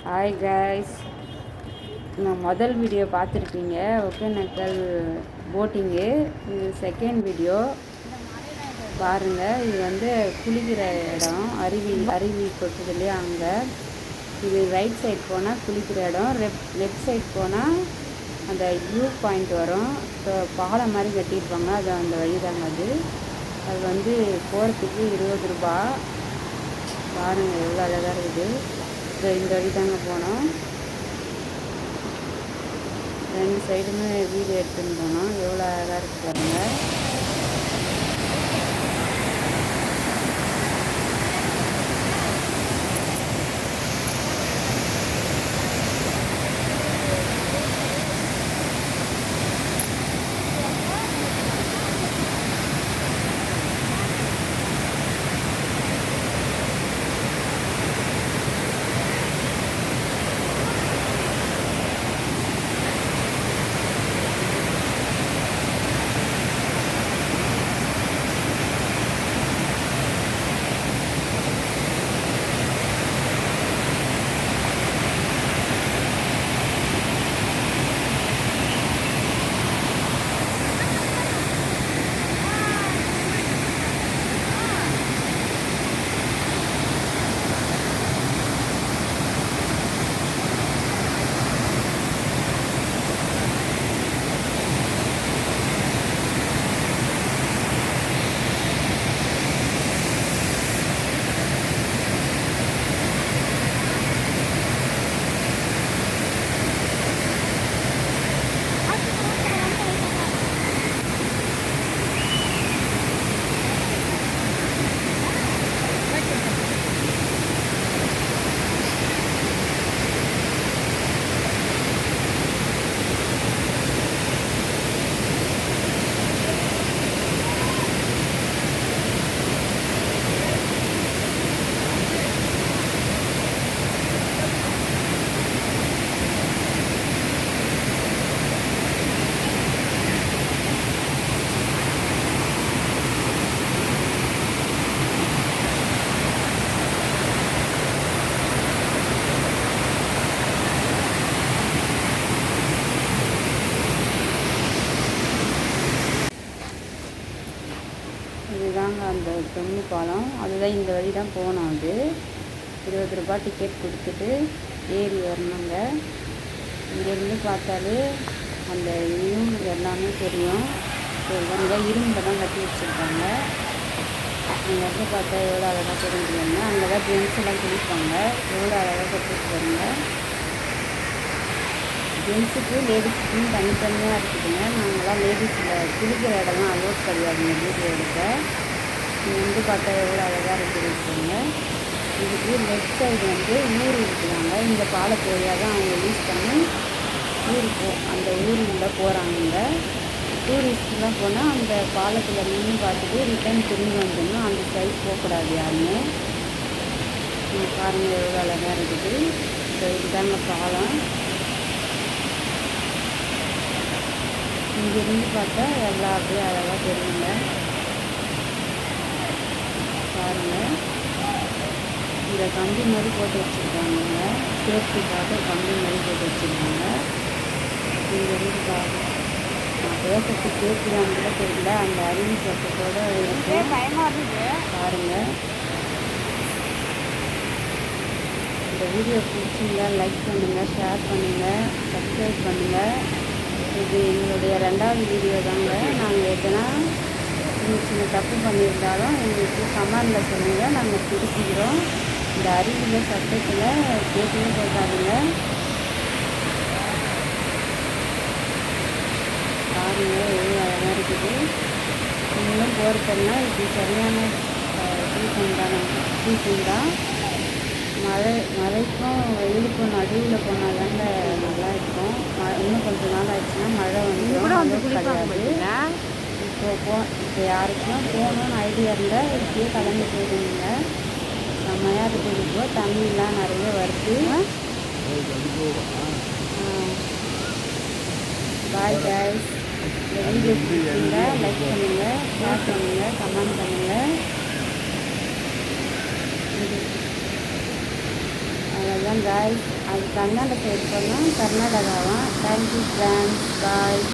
Hi guys, நான் முதல் video பார்த்துருக்கீங்க ஒகேனக்கல் போட்டிங்கு. இது செகண்ட் வீடியோ பாருங்கள். இது வந்து குளிக்கிற இடம், அருவி கொட்டுது இல்லையா அங்கே. இது ரைட் சைட் போனால் குளிக்கிற இடம், லெஃப்ட் சைட் போனால் அந்த வியூ பாயிண்ட் வரும். இப்போ பாலம் மாதிரி கட்டியிருப்பாங்க, அது அந்த வழி தாங்க. அது வந்து போகிறதுக்கு 20 ரூபா. பாருங்கள் எவ்வளோ அழகாக இருக்குது. இந்த வழி தாங்க போனோம். 2 சைடுமே வீடு எடுத்துன்னு போனோம். எவ்வளோ அழகாக இருக்குது பாருங்கள். இதுதாங்க அந்த தொண்ணி பாலம். அதுதான் இந்த வழி தான் போனோம். அது 20 ரூபா டிக்கெட் கொடுத்துட்டு ஏறி வரணுங்க. இங்கேருந்து பார்த்தாலே அந்த இதையும் எல்லாமே தெரியும். இங்கே இரும்பை தான் கட்டி வச்சுருக்காங்க. அங்கேருந்து பார்த்தா எவ்வளோ அழகாக தெரிஞ்சுக்கோங்க. அங்கே தான் ஜென்ஸ் எல்லாம் குளிப்பாங்க. எவ்வளோ அழகாக கட்டிட்டு பாருங்க. ஜென்ஸுக்கு லேடிஸுக்கும் தனித்தனியாக இருக்குதுங்க. நாங்களாம் லேடிஸில் குளிக்கிற இடம்லாம் அலோட் கிடையாதுங்க வீடியோ எடுக்க. இங்கே வந்து பார்த்தா எவ்வளோ அழகாக இருக்குதுங்க. இதுக்கு லெஃப்ட் சைடு வந்து ஊர் இருக்குதாங்க. இந்த பாலத்து வழியாக தான் அவங்க யூஸ் பண்ணி அந்த ஊருக்குள்ளே போகிறாங்க. டூரிஸ்ட்லாம் போனால் அந்த பாலத்தில் நின்று பார்த்துட்டு ரிட்டர்ன் திரும்பி வந்துடணும். அந்த சைட் போகக்கூடாது யாருமே. பாருங்கள் எவ்வளோ அழகாக இருக்குது. இதுதாங்க பாலம். இங்கேருந்து பார்த்தா எல்லாம் அப்படியே அழகாக தெரியுங்க. பாருங்கள், இந்த கம்பி மாதிரி போட்டு வச்சுருக்காங்க. சேஃப்டிக்காக கம்பி மாதிரி போட்டு வச்சுருக்காங்க. இங்கேருந்து பாருங்கள், நான் பேசுறது கேட்குதான்னு கூட தெரியல. அந்த அருவி சத்தத்தோடு பயமாக இருக்குது. பாருங்கள், இந்த வீடியோ பிடிச்சிருந்தா லைக் பண்ணுங்கள், ஷேர் பண்ணுங்கள், சப்ஸ்கிரைப் பண்ணுங்கள். இது எங்களுடைய 2வது வீடியோ தாங்க. நாங்கள் எதுனா சின்ன தப்பு பண்ணியிருந்தாலும் எங்களுக்கு கமெண்டில் சொல்லுங்கள், நாங்கள் திருப்பிக்கிறோம். இந்த அருவியில் சத்தத்தில் கேட்கவே கேட்காதுங்க. பாருங்கள் எவ்வளோ அழகாக இருக்குது. நீங்களும் போகிறதுனா இப்படி சரியான சீசன் தான். மழைக்கும் வெயிலுக்கும் நடுவில் போனால் தாங்க நல்லா இருக்கும். இன்னும் கொஞ்சம் நாள் ஆயிடுச்சுன்னா மழை வந்து கிடையாது. இப்போ யாருக்குன்னா போகணுன்னு ஐடியா இருந்தால் இப்படியே கலந்து போயிடுங்க. செம்மையாக இருக்குது. இப்போ தண்ணிலாம் நிறைய வருது. Bye guys. இந்த வீடியோ பிடிச்சிருந்தா லைக் பண்ணுங்கள், ஷேர் பண்ணுங்கள், கமெண்ட் பண்ணுங்கள். அவ்வளோதான் guys. அது கர்நாடகா சைடு போனால் கர்நாடகாவா. தேங்க்யூ ஃப்ரெண்ட்ஸ், பாய்.